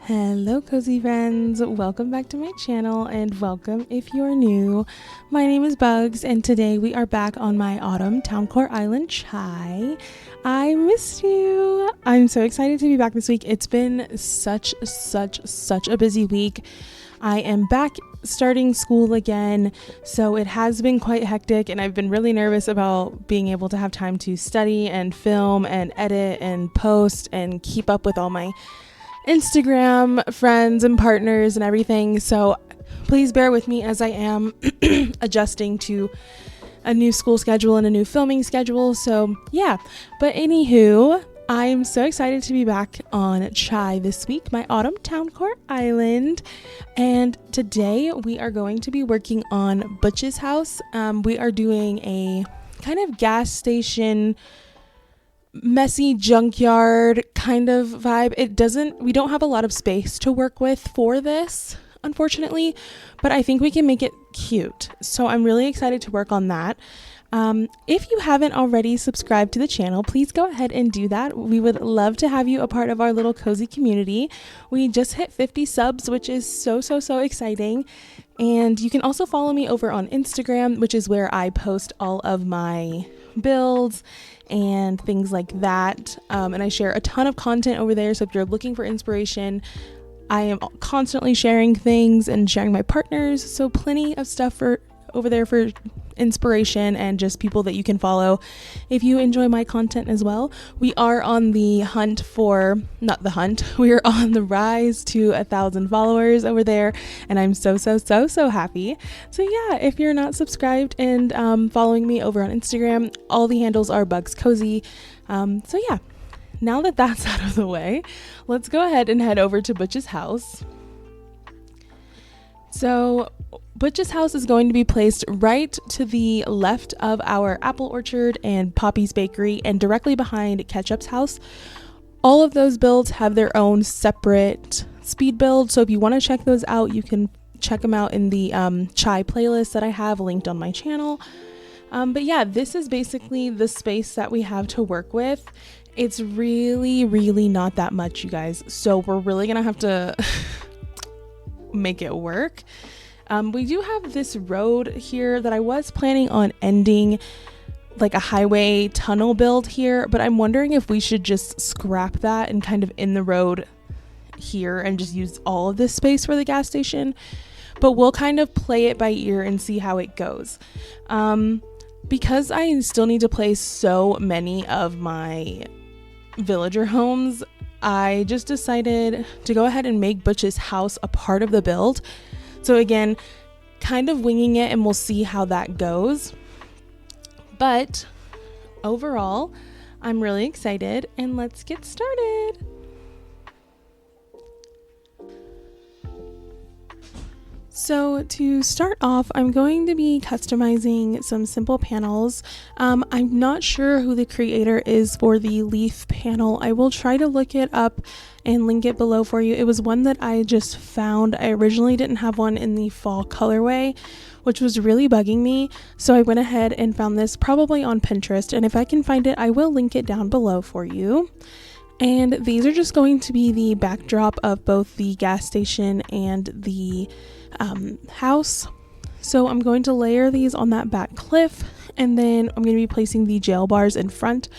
Hello cozy friends, welcome back to my channel and welcome if you're new. My name is Bugs and today we are back on my autumn Towncore Island chai. I missed you. I'm so excited to be back this week. It's been such a busy week. I am back starting school again, so it has been quite hectic and I've been really nervous about being able to have time to study and film and edit and post and keep up with all my Instagram friends and partners and everything. So please bear with me as I am adjusting to a new school schedule and a new filming schedule. So yeah, but anywho, I'm so excited to be back on chai this week, my autumn Towncore Island. And today we are going to be working on Butch's house. We are doing a kind of gas station messy junkyard kind of vibe. We don't have a lot of space to work with for this, unfortunately, but I think we can make it cute. So I'm really excited to work on that. If you haven't already subscribed to the channel, please go ahead and do that. We would love to have you a part of our little cozy community. We just hit 50 subs, which is so exciting. And you can also follow me over on Instagram, which is where I post all of my builds and things like that. And I share a ton of content over there. So if you're looking for inspiration, I am constantly sharing things and sharing my partners. So plenty of stuff over there for inspiration and just people that you can follow if you enjoy my content as well. We are on the we are on the rise to 1,000 followers over there, and I'm so happy. So yeah, if you're not subscribed and following me over on Instagram, all the handles are Bugs Cozy. So yeah, now that that's out of the way, let's go ahead and head over to Butch's house. So Butch's house is going to be placed right to the left of our apple orchard and Poppy's bakery and directly behind Ketchup's house. All of those builds have their own separate speed build, so if you want to check those out, you can check them out in the chai playlist that I have linked on my channel. But yeah, this is basically the space that we have to work with. It's really not that much, you guys, so we're really gonna have to make it work. We do have this road here that I was planning on ending like a highway tunnel build here, but I'm wondering if we should just scrap that and kind of in the road here and just use all of this space for the gas station. But we'll kind of play it by ear and see how it goes. Because I still need to place so many of my villager homes, I just decided to go ahead and make Butch's house a part of the build. So again, kind of winging it, and we'll see how that goes. But overall, I'm really excited, and let's get started. So to start off, I'm going to be customizing some simple panels. I'm not sure who the creator is for the leaf panel. I will try to look it up and link it below for you. It was one that I just found. I originally didn't have one in the fall colorway, which was really bugging me. So I went ahead and found this probably on Pinterest. And if I can find it, I will link it down below for you. And these are just going to be the backdrop of both the gas station and the house. So I'm going to layer these on that back cliff, and then I'm going to be placing the jail bars in front.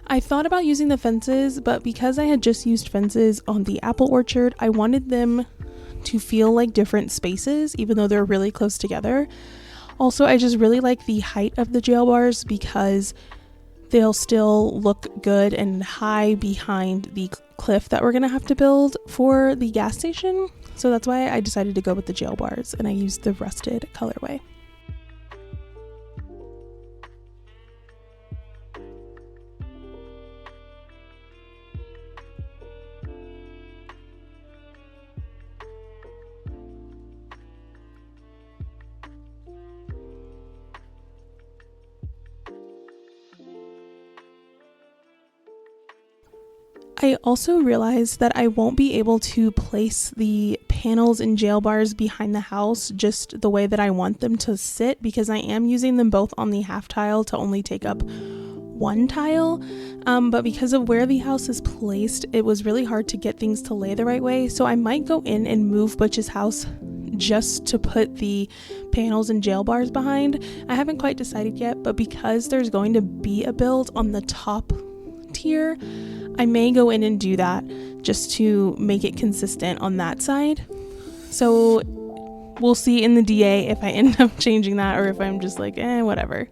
I thought about using the fences, but because I had just used fences on the apple orchard, I wanted them to feel like different spaces, even though they're really close together. Also, I just really like the height of the jail bars because they'll still look good and high behind the cliff that we're going to have to build for the gas station. So that's why I decided to go with the jail bars, and I used the rusted colorway. I also realized that I won't be able to place the panels and jail bars behind the house just the way that I want them to sit, because I am using them both on the half tile to only take up one tile, but because of where the house is placed, it was really hard to get things to lay the right way. So I might go in and move Butch's house just to put the panels and jail bars behind. I haven't quite decided yet, but because there's going to be a build on the top tier, I may go in and do that just to make it consistent on that side. So we'll see in the DA if I end up changing that or if I'm just like, whatever.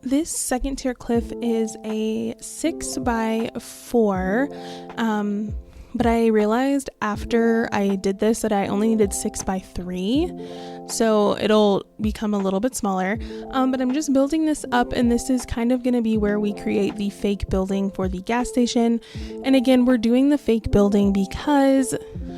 This second tier cliff is a 6x4, but I realized after I did this that I only needed 6x3, so it'll become a little bit smaller, but I'm just building this up, and this is kind of going to be where we create the fake building for the gas station. And again, we're doing the fake building because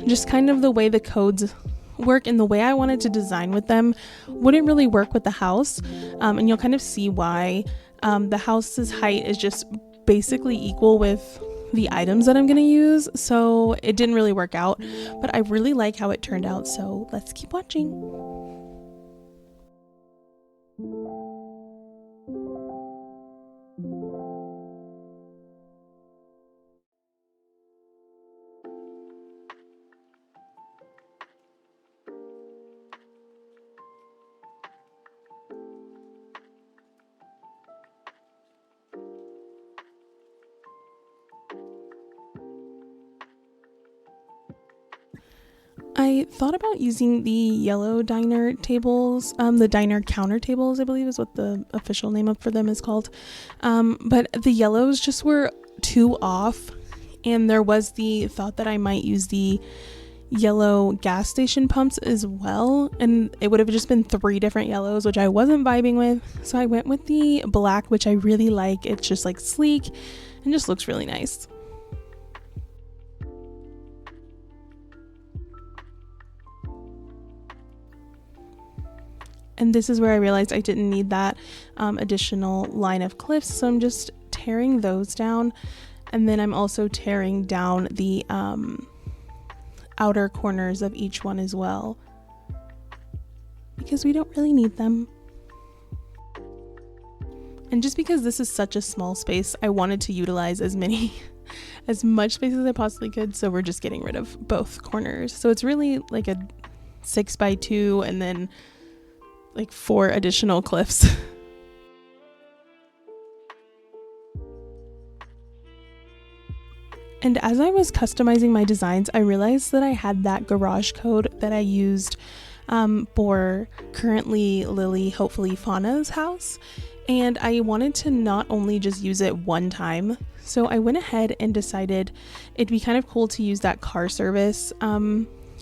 just kind of the way the codes work and the way I wanted to design with them wouldn't really work with the house, and you'll kind of see why. The house's height is just basically equal with the items that I'm going to use, so it didn't really work out, but I really like how it turned out, so let's keep watching. I thought about using the yellow diner tables, the diner counter tables, I believe is what the official name for them is called. But the yellows just were too off, and there was the thought that I might use the yellow gas station pumps as well, and it would have just been 3 different yellows, which I wasn't vibing with. So I went with the black, which I really like. It's just like sleek and just looks really nice. And this is where I realized I didn't need that additional line of cliffs, so I'm just tearing those down, and then I'm also tearing down the outer corners of each one as well, because we don't really need them. And just because this is such a small space, I wanted to utilize as much space as I possibly could, so we're just getting rid of both corners. So it's really like a 6x2 and then like 4 additional cliffs. And as I was customizing my designs, I realized that I had that garage code that I used for currently Lily, hopefully Fauna's house, and I wanted to not only just use it one time, so I went ahead and decided it'd be kind of cool to use that car service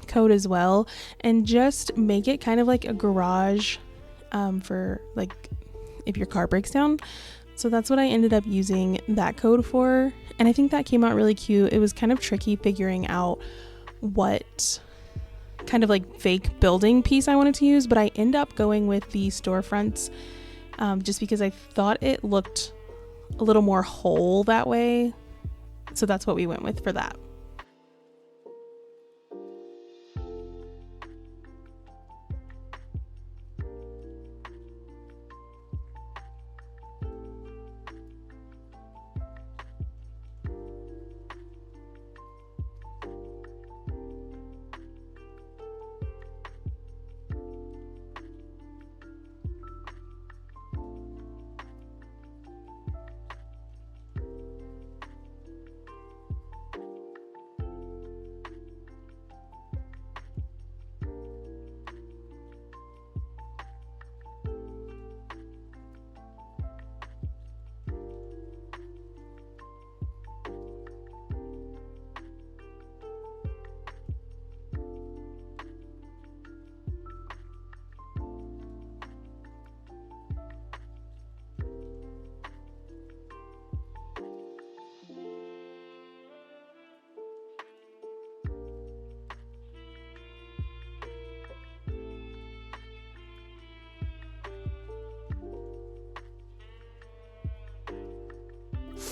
code as well, and just make it kind of like a garage for like if your car breaks down. So that's what I ended up using that code for, and I think that came out really cute. It was kind of tricky figuring out what kind of like fake building piece I wanted to use, but I end up going with the storefronts just because I thought it looked a little more whole that way, so that's what we went with for that.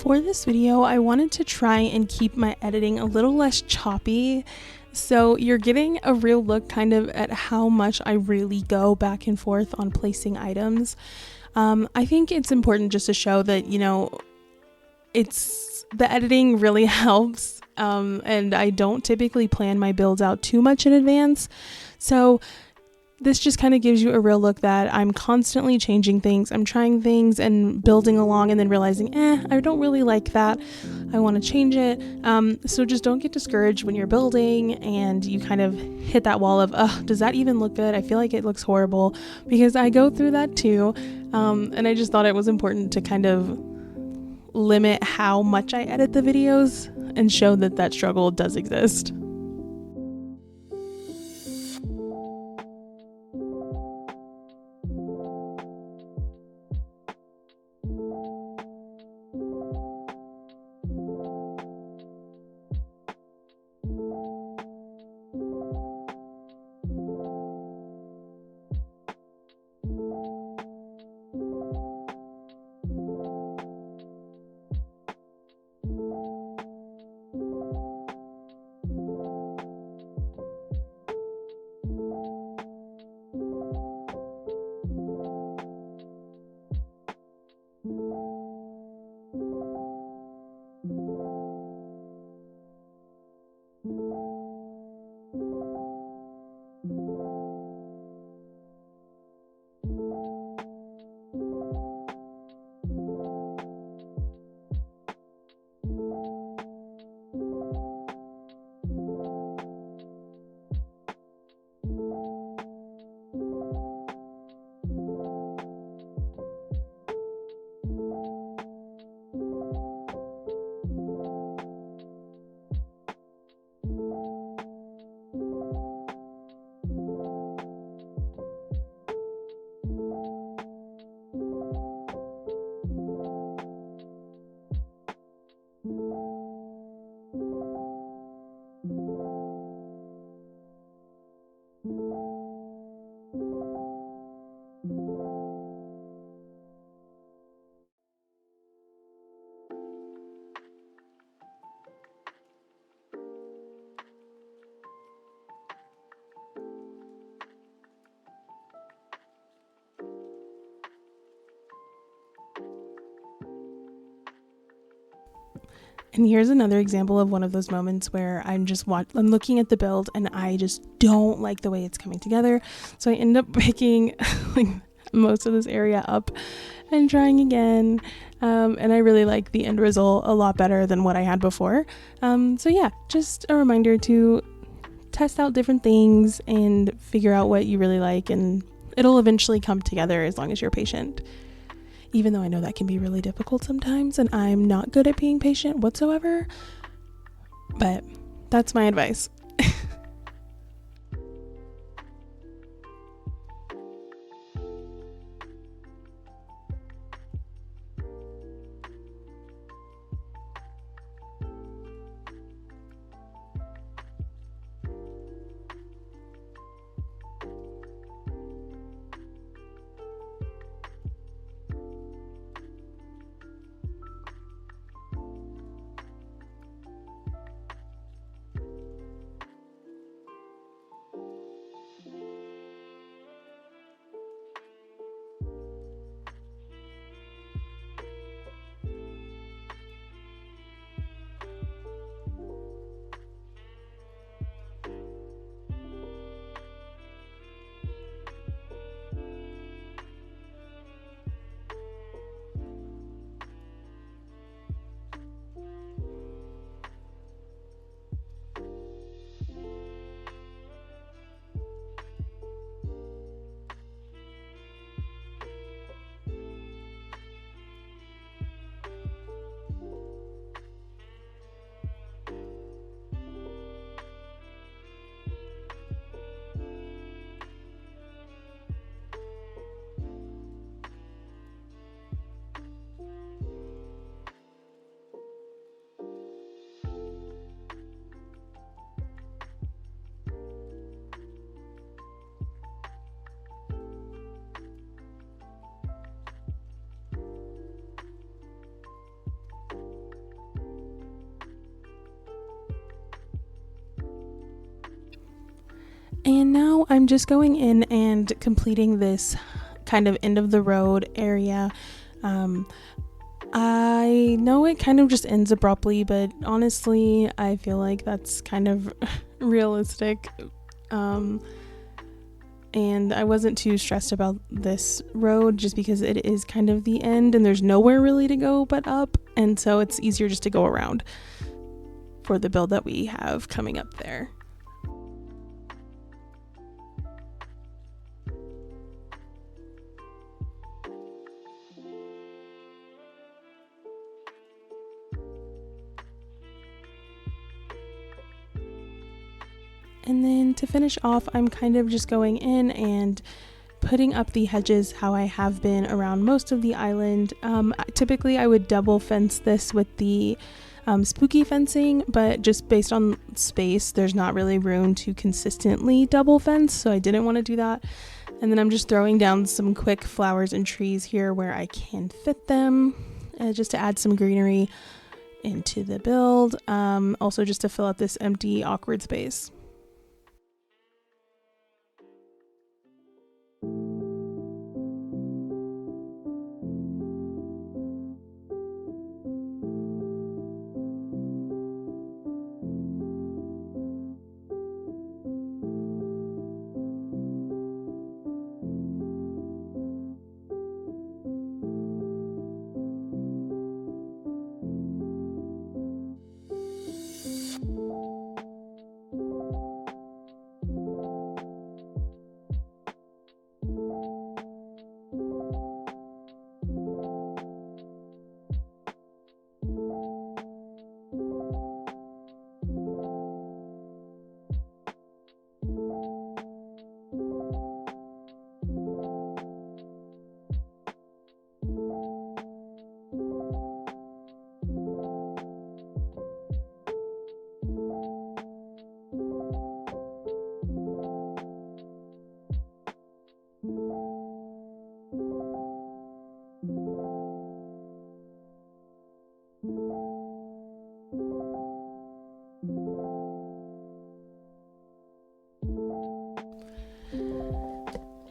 For this video, I wanted to try and keep my editing a little less choppy. So you're getting a real look kind of at how much I really go back and forth on placing items. I think it's important just to show that, you know, the editing really helps. And I don't typically plan my builds out too much in advance. So this just kind of gives you a real look that I'm constantly changing things. I'm trying things and building along and then realizing, I don't really like that. I want to change it. So just don't get discouraged when you're building and you kind of hit that wall of, does that even look good? I feel like it looks horrible, because I go through that too. And I just thought it was important to kind of limit how much I edit the videos and show that that struggle does exist. And here's another example of one of those moments where I'm looking at the build and I just don't like the way it's coming together. So I end up picking like most of this area up and trying again. And I really like the end result a lot better than what I had before. So yeah, just a reminder to test out different things and figure out what you really like, and it'll eventually come together as long as you're patient. Even though I know that can be really difficult sometimes, and I'm not good at being patient whatsoever, but that's my advice. And now I'm just going in and completing this kind of end of the road area. I know it kind of just ends abruptly, but honestly, I feel like that's kind of realistic. And I wasn't too stressed about this road just because it is kind of the end and there's nowhere really to go but up. And so it's easier just to go around for the build that we have coming up there. And then to finish off, I'm kind of just going in and putting up the hedges how I have been around most of the island. Typically I would double fence this with the spooky fencing, but just based on space, there's not really room to consistently double fence, so I didn't want to do that. And then I'm just throwing down some quick flowers and trees here where I can fit them, just to add some greenery into the build. Also just to fill out this empty, awkward space.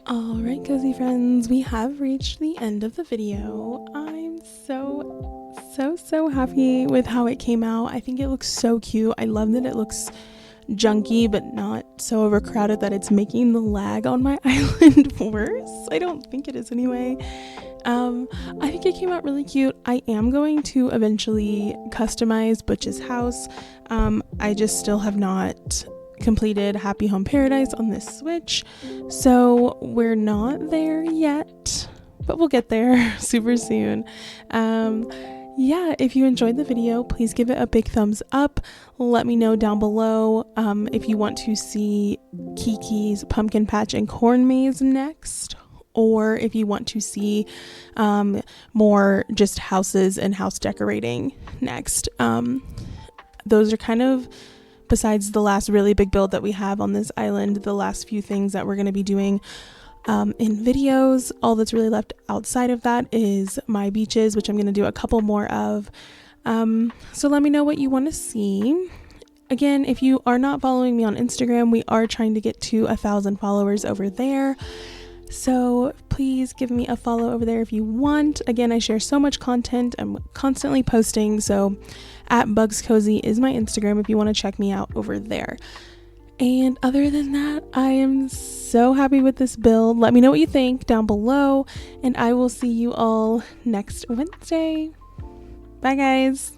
Alright, cozy friends, we have reached the end of the video. I'm so happy with how it came out. I think it looks so cute. I love that it looks junky but not so overcrowded that it's making the lag on my island worse. I don't think it is anyway. I think it came out really cute. I am going to eventually customize Butch's house. I just still have not completed Happy Home Paradise on this Switch, so we're not there yet, but we'll get there super soon. Yeah, if you enjoyed the video, please give it a big thumbs up. Let me know down below if you want to see Kiki's Pumpkin Patch and Corn Maze next, or if you want to see more just houses and house decorating next. Those are kind of, besides the last really big build that we have on this island, the last few things that we're going to be doing in videos. All that's really left outside of that is my beaches, which I'm going to do a couple more of. So let me know what you want to see. Again, if you are not following me on Instagram, we are trying to get to 1,000 followers over there. So please give me a follow over there if you want. Again, I share so much content. I'm constantly posting. So @BugsCozy is my Instagram if you want to check me out over there. And other than that, I am so happy with this build. Let me know what you think down below, and I will see you all next Wednesday. Bye, guys.